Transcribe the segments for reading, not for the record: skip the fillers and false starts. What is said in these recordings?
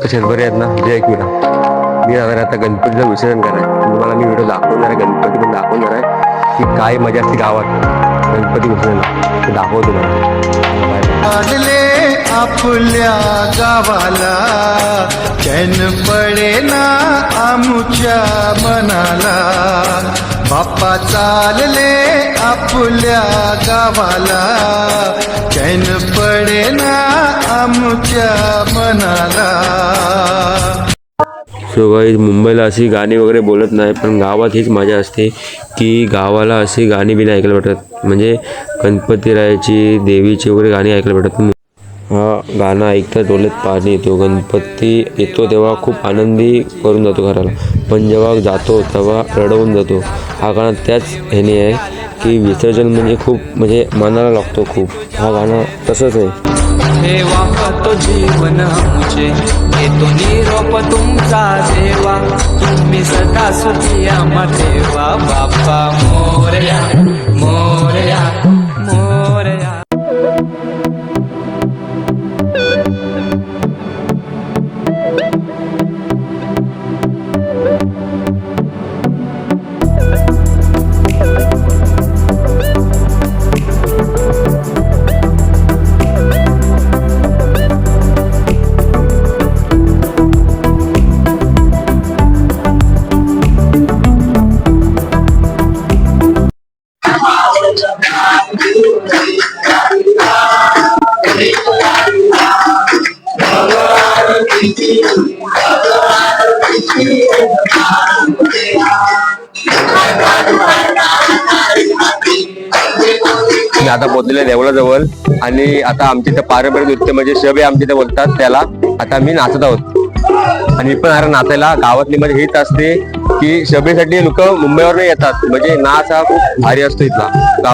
कसे बरे आहेत ना. जय एकविरा. मी जाणार आता गणपतीचं विसर्जन करायचं. तुम्हाला मी व्हिडिओ दाखवणार आहे, गणपती पण दाखवणार आहे की काय मजा असते गावात गणपती विसर्जन. ते दाखवतो तुम्हाला. आपल्या गावाला चैन पडे ना आमुच्या मनाला. बाप्पा चालले आपल्या गावाला चैन पडे ना आमुच्या मनाला. सो गाईज, मुंबईला अशी गाणी वगैरे बोलत नाही, पण गावात हीच मजा असते की गावाला अशी गाणी बिणी ऐकायला भेटतात. म्हणजे गणपतीरायाची, देवीची वगैरे गाणी ऐकायला भेटतात. हा गाणं ऐकता डोळ्यात पाणी येतो. गणपती येतो तेव्हा खूप आनंदी करून जातो घराला, पण जेव्हा जातो तेव्हा रडवून जातो. हा गाणं त्याच ह्याने आहे की विसर्जन म्हणजे खूप म्हणजे मनाला लागतो खूप. हा गाणं तसंच आहे. हे वाहतो जीवन आमचे, येतो निरोप तुमचा देवा, तुम्ही सदा सुखी आम्हा ठेवा. बाप्पा मोरया मोरया मोरया. आता पोहोचलेले देवळाजवळ आणि आता आमच्या इथं पारंपरिक नृत्य म्हणजे शबे आमच्या इथे बोलतात त्याला. आता मी नाचत आहोत आणि पण अरे नाचायला गावातली म्हणजे हीच असते की शबेसाठी लोक मुंबईवर येतात. म्हणजे नाच हा खूप भारी असतो इथला.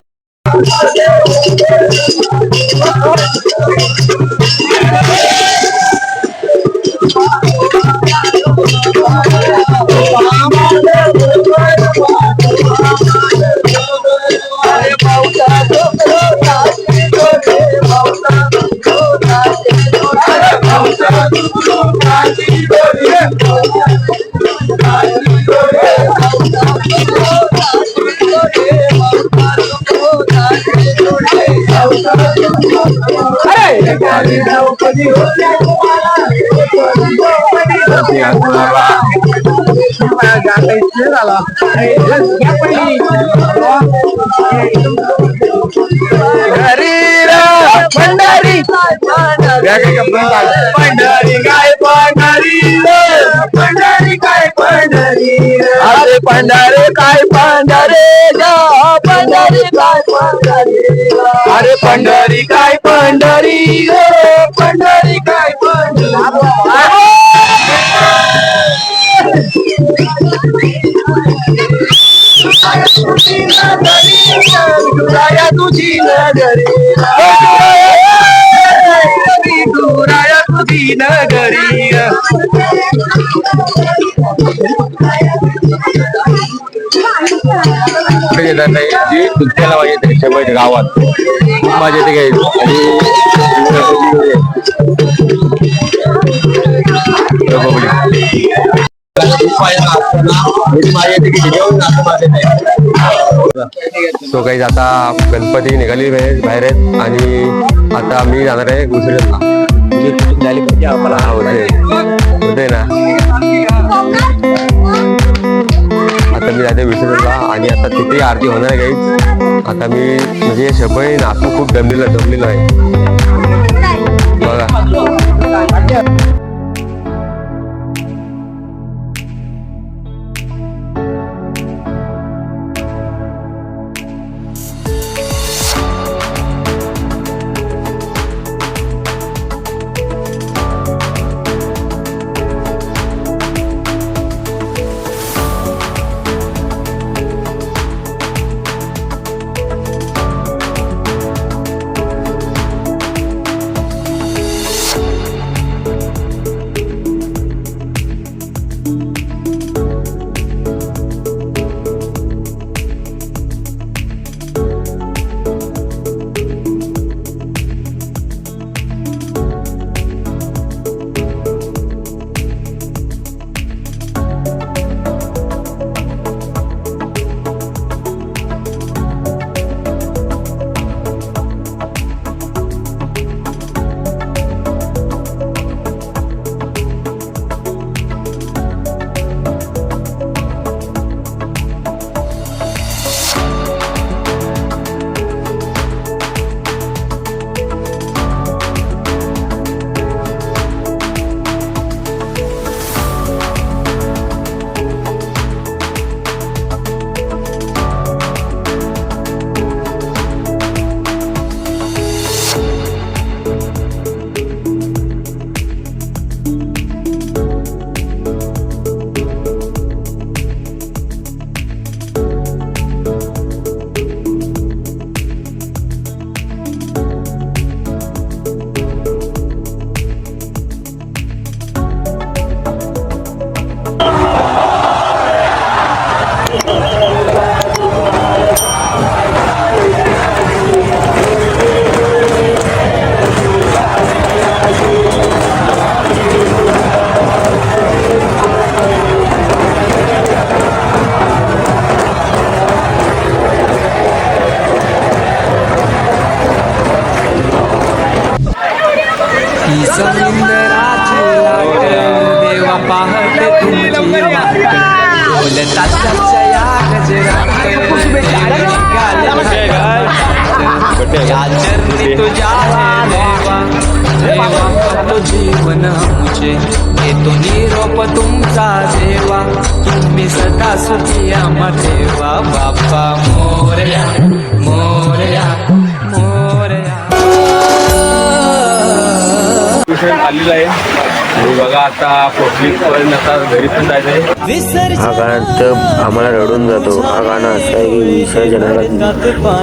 पंढरी काय पंढरी, पंढरी काय पंढरी, अरे पंढरी काय पंढरी ग, पंढरी काय पंढरी, अरे पंढरी काय पंढरी ग, पंढरी काय पंढरी. दुराया तुझी नगरी, दुराया तुझी नगरी. जी नृत्याला पाहिजे त्याच्यामुळे गावात माझ्या इथे घ्यायचं सो काही आता गणपती निघाली बाहेर आहेत आणि आता मी जाणार आहे विसर्जनला. झाली पाहिजे आम्हाला होते ना. आता मी जाते विसर्जनला आणि आता तिथे आरती होणार आहे काहीच. आता मी म्हणजे सगळे नाचू खूप जमलेलं आहे बघा. ते तुमची बोलता त्याच्या या गजरात या चरणी तुझ्या देवा देवा तो जीवन आमचे येतो निरोप तुमचा देवा तुम्ही सदा सुखी आम्हा ठेवा बाप्पा मोरया मोरया मोरया. आलेला आहे आणि बघा आता पब्लिक आता घरी पण जायचंय. हा गाणं तर आम्हाला रडून जातो. हा गाणं असं आहे की विसर्जनाला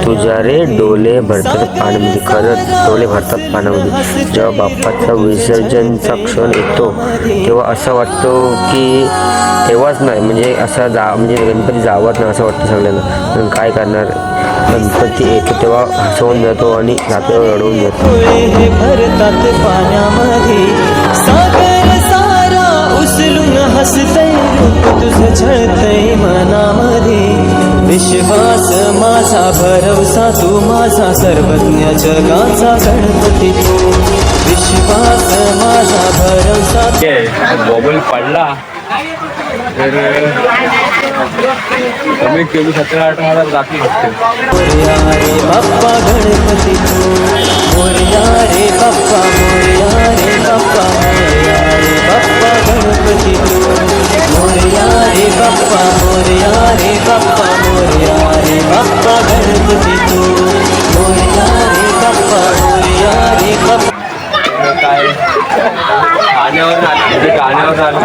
तुझ्या रे डोले भरतात पाण्यामध्ये. खरंच डोले भरतात पाण्यामध्ये. जेव्हा बाप्पाचा विसर्जनचा क्षण येतो तेव्हा असं वाटतो की तेव्हाच नाही म्हणजे असा म्हणजे गणपती जावत नाही असं वाटतं सगळ्यांना. पण काय करणार, गणपती येतो तेव्हा हसवून जातो आणि जातो रडवून जातो. हे भरतात पाण्यामध्ये सागर सारा उचलून हसतय रूप तुझं छळतय मनामध्ये. विश्वास माझा भरवसा तू माझा सर्वज्ञ जगाचा गणपती तू. विश्वास माझा भरवसा बॉबल पडला तर कमीत कमी 17-18 जाती असतील. मोरया रे बाप्पा गणपती तू. मोरया रे बाप्पा मोरया रे बाप्पा मोरया रे बाप्पा गणपती तू. मोरया रे बाप्पा मोरया रे बाप्पा मोरया रे बाप्पा गणपती तू. मोरया रे बाप्पा मोरया रे बाप्पा. काय गाण्यावर आले गाण्यावर आले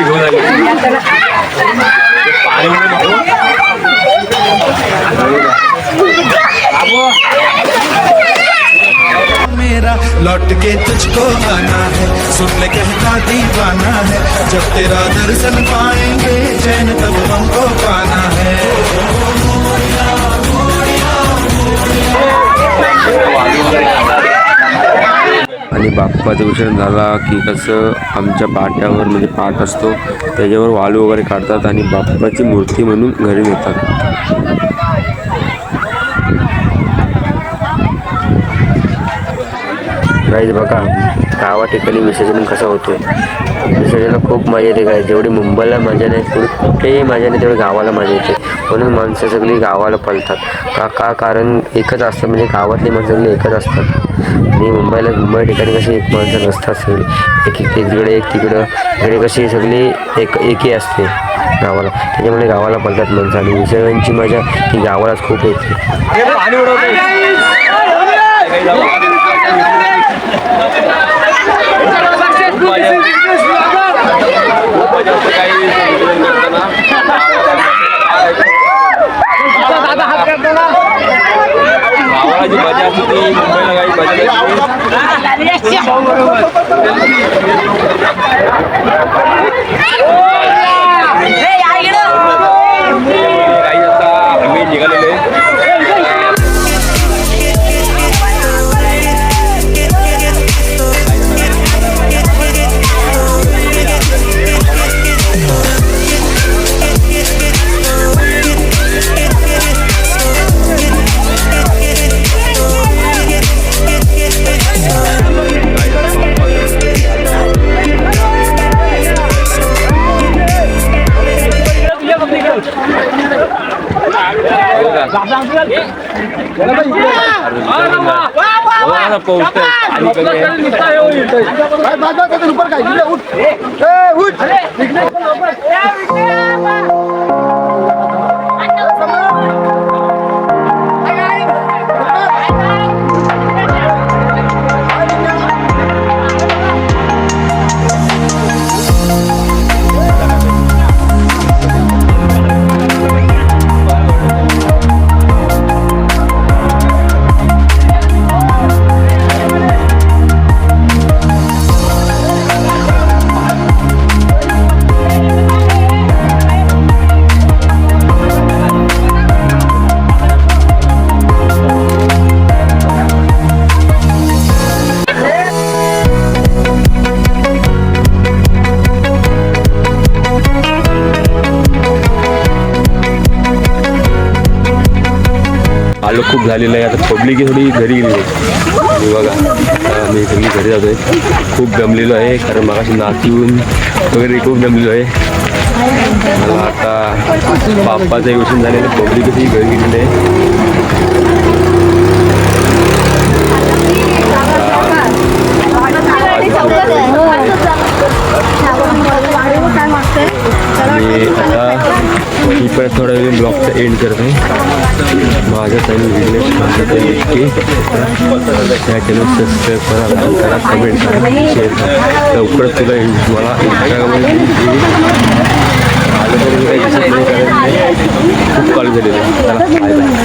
घेऊन आले मेरा लौट के तुझको आना है, सुन ले कहता दीवाना है, जब तेरा दर्शन पाएंगे चैन तब हमको पाना है. आणि बाप्पाचं विसर्जन झाला की कसं आमच्या पाट्यावर म्हणजे पाट असतो त्याच्यावर वाळू वगैरे काढतात आणि बाप्पाची मूर्ती म्हणून घरी नेतात. गाईज बघा गावा ठिकाणी विसर्जन कसं होतं. विसर्जनाला खूप मजा येते काय. जेवढी मुंबईला मजा नाही तेवढी कुठेही मजा नाही तेवढी गावाला मजा येते. म्हणून माणसं सगळी गावाला पळतात का कारण एकच असतं म्हणजे गावातली माणसं सगळी एकच असतात. आणि मुंबई ठिकाणी कशी एक माणसं नसतात सगळी एक तिकडे एक तिकडं इकडे कशी सगळी एकी असते गावाला. त्याच्यामुळे गावाला पळतात माणसं आणि विसर्जनची मजा ही गावालाच खूप येते. गावाची मजा असते ती मुंबईला काही काही आता आम्ही निघालेले मुलं खूप झालेलं आहे. आता पब्लिक थोडी घरी गेली आहे. आणि बघा आता मी सगळी घरी जातो आहे. खूप दमलेलो आहे कारण मगाशी नाचून वगैरे खूप दमलेलो आहे. मला आता बाप्पाचं एवढं झालेलं पब्लिकही घरी गेलेलं आहे. आणि आता मी परत थोडा वेळ ब्लॉगचा एंड करत आहे. माझं चॅनल विघ्नेश की त्या चॅनल सबस्क्राईब करा, लाईक करा, कमेंट करा, शेअर करा. लवकरच तुला मला इंस्टाग्रामवर आलं तरी काही दिसत नाही कारण खूप कॉल झालेलं आहे. चला बाय बाय.